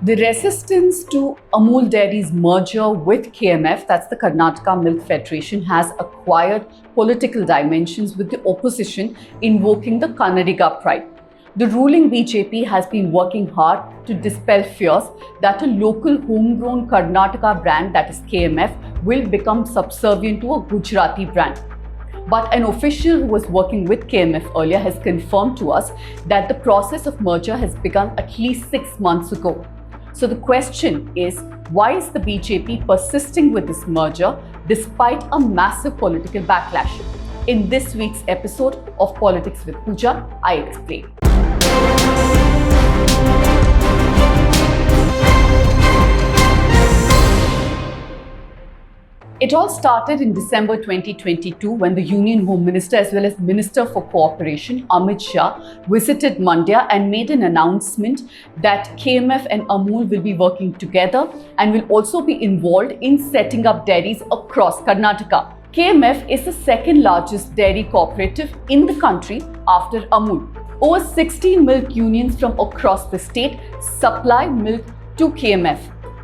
The resistance to Amul Dairy's merger with KMF, that's the Karnataka Milk Federation, has acquired political dimensions, with the opposition invoking the Kannadiga pride. The ruling BJP has been working hard to dispel fears that a local homegrown Karnataka brand, that is KMF, will become subservient to a Gujarati brand. But an official who was working with KMF earlier has confirmed to us that the process of merger has begun at least 6 months ago. So the question is, why is the BJP persisting with this merger despite a massive political backlash? In this week's episode of Politics with Pooja, I explain. It all started in December 2022 when the Union Home Minister as well as Minister for Cooperation, Amit Shah, visited Mandya and made an announcement that KMF and Amul will be working together and will also be involved in setting up dairies across Karnataka. KMF is the second largest dairy cooperative in the country after Amul. Over 16 milk unions from across the state supply milk to KMF.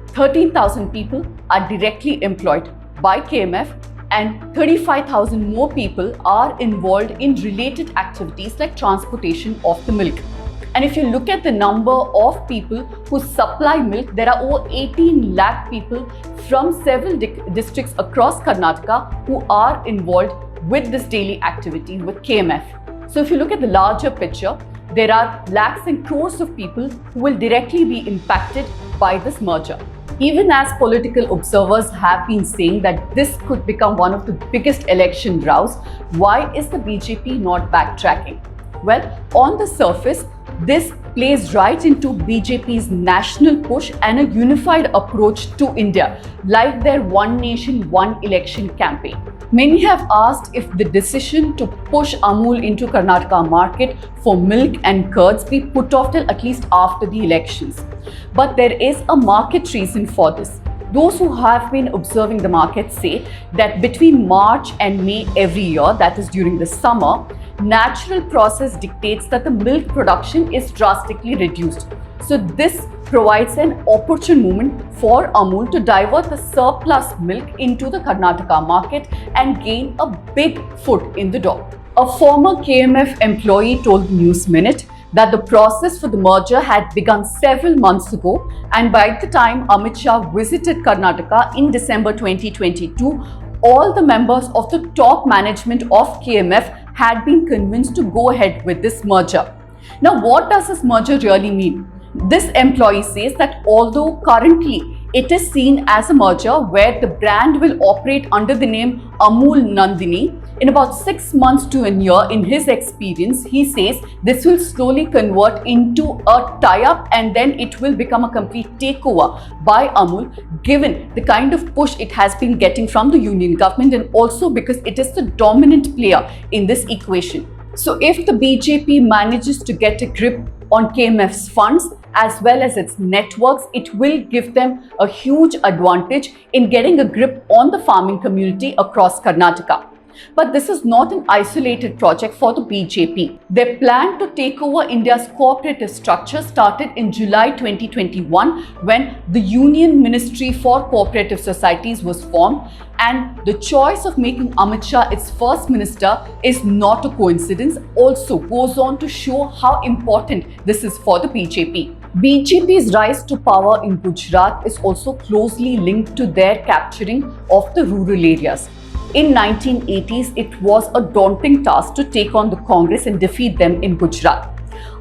13,000 people are directly employed by KMF and 35,000 more people are involved in related activities like transportation of the milk. And if you look at the number of people who supply milk, there are over 18 lakh people from several districts across Karnataka who are involved with this daily activity with KMF. So if you look at the larger picture, there are lakhs and crores of people who will directly be impacted by this merger. Even as political observers have been saying that this could become one of the biggest election rows, why is the BJP not backtracking? Well, on the surface, this plays right into BJP's national push and a unified approach to India, like their One Nation, One Election campaign. Many have asked if the decision to push Amul into Karnataka market for milk and curds be put off till at least after the elections. But there is a market reason for this. Those who have been observing the market say that between March and May every year, that is during the summer, natural process dictates that the milk production is drastically reduced. So this provides an opportune moment for Amul to divert the surplus milk into the Karnataka market and gain a big foot in the door. A former KMF employee told News Minute that the process for the merger had begun several months ago, and by the time Amit Shah visited Karnataka in December 2022, all the members of the top management of KMF had been convinced to go ahead with this merger. Now, what does this merger really mean? This employee says that although currently it is seen as a merger where the brand will operate under the name Amul-Nandini, in about 6 months to a year, in his experience, he says this will slowly convert into a tie-up and then it will become a complete takeover by Amul, given the kind of push it has been getting from the union government and also because it is the dominant player in this equation. So if the BJP manages to get a grip on KMF's funds as well as its networks, it will give them a huge advantage in getting a grip on the farming community across Karnataka. But this is not an isolated project for the BJP. Their plan to take over India's cooperative structure started in July 2021 when the Union Ministry for Cooperative Societies was formed, and the choice of making Amit Shah its first minister is not a coincidence, also goes on to show how important this is for the BJP. BJP's rise to power in Gujarat is also closely linked to their capturing of the rural areas. In 1980s, it was a daunting task to take on the Congress and defeat them in Gujarat.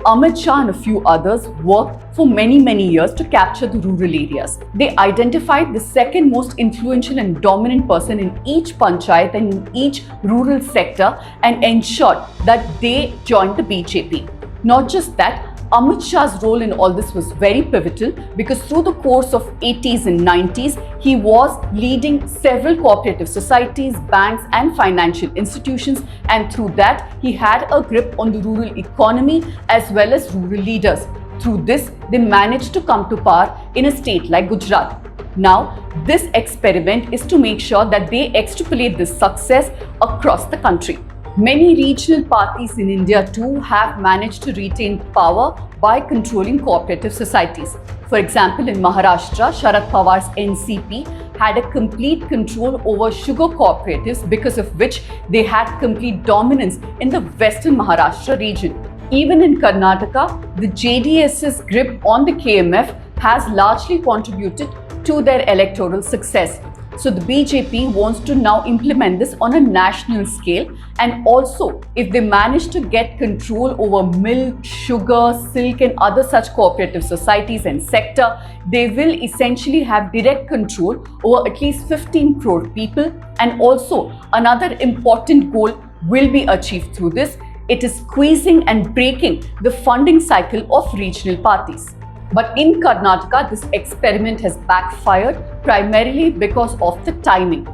Amit Shah and a few others worked for many years to capture the rural areas. They identified the second most influential and dominant person in each panchayat and in each rural sector and ensured that they joined the BJP. Not just that, Amit Shah's role in all this was very pivotal because through the course of 80s and 90s, he was leading several cooperative societies, banks and financial institutions, and through that, he had a grip on the rural economy as well as rural leaders. Through this, they managed to come to power in a state like Gujarat. Now, this experiment is to make sure that they extrapolate this success across the country. Many regional parties in India too have managed to retain power by controlling cooperative societies. For example, in Maharashtra, Sharad Pawar's NCP had a complete control over sugar cooperatives, because of which they had complete dominance in the western Maharashtra region. Even in Karnataka, the JDS's grip on the KMF has largely contributed to their electoral success. So the BJP wants to now implement this on a national scale, and also if they manage to get control over milk, sugar, silk and other such cooperative societies and sector, they will essentially have direct control over at least 15 crore people. And also another important goal will be achieved through this. It is squeezing and breaking the funding cycle of regional parties. But in Karnataka, this experiment has backfired primarily because of the timing.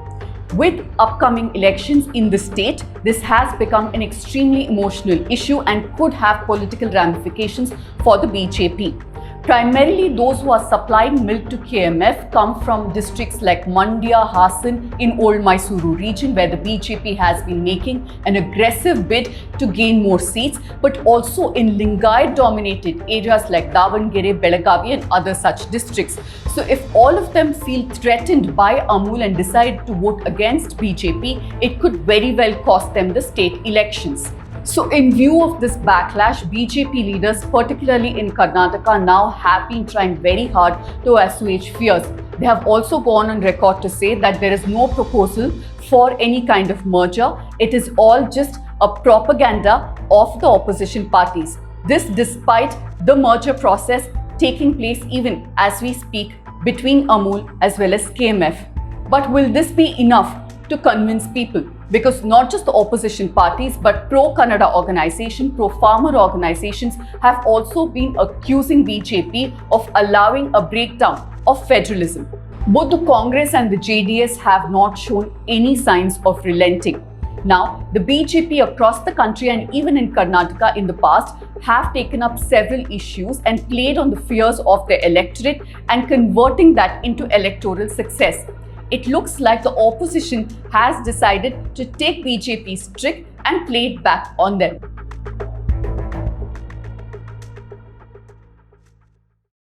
With upcoming elections in the state, this has become an extremely emotional issue and could have political ramifications for the BJP. Primarily, those who are supplying milk to KMF come from districts like Mandya, Hassan in Old Mysuru region, where the BJP has been making an aggressive bid to gain more seats, but also in Lingayat-dominated areas like Davangere, Belagavi and other such districts. So if all of them feel threatened by Amul and decide to vote against BJP, it could very well cost them the state elections. So in view of this backlash, BJP leaders, particularly in Karnataka, now have been trying very hard to assuage fears. They have also gone on record to say that there is no proposal for any kind of merger. It is all just a propaganda of the opposition parties. This despite the merger process taking place even as we speak between Amul as well as KMF. But will this be enough to convince people? Because not just the opposition parties, but pro-Kannada organizations, pro-farmer organizations have also been accusing BJP of allowing a breakdown of federalism. Both the Congress and the JDS have not shown any signs of relenting. Now, the BJP across the country and even in Karnataka in the past have taken up several issues and played on the fears of their electorate and converting that into electoral success. It looks like the opposition has decided to take BJP's trick and play it back on them.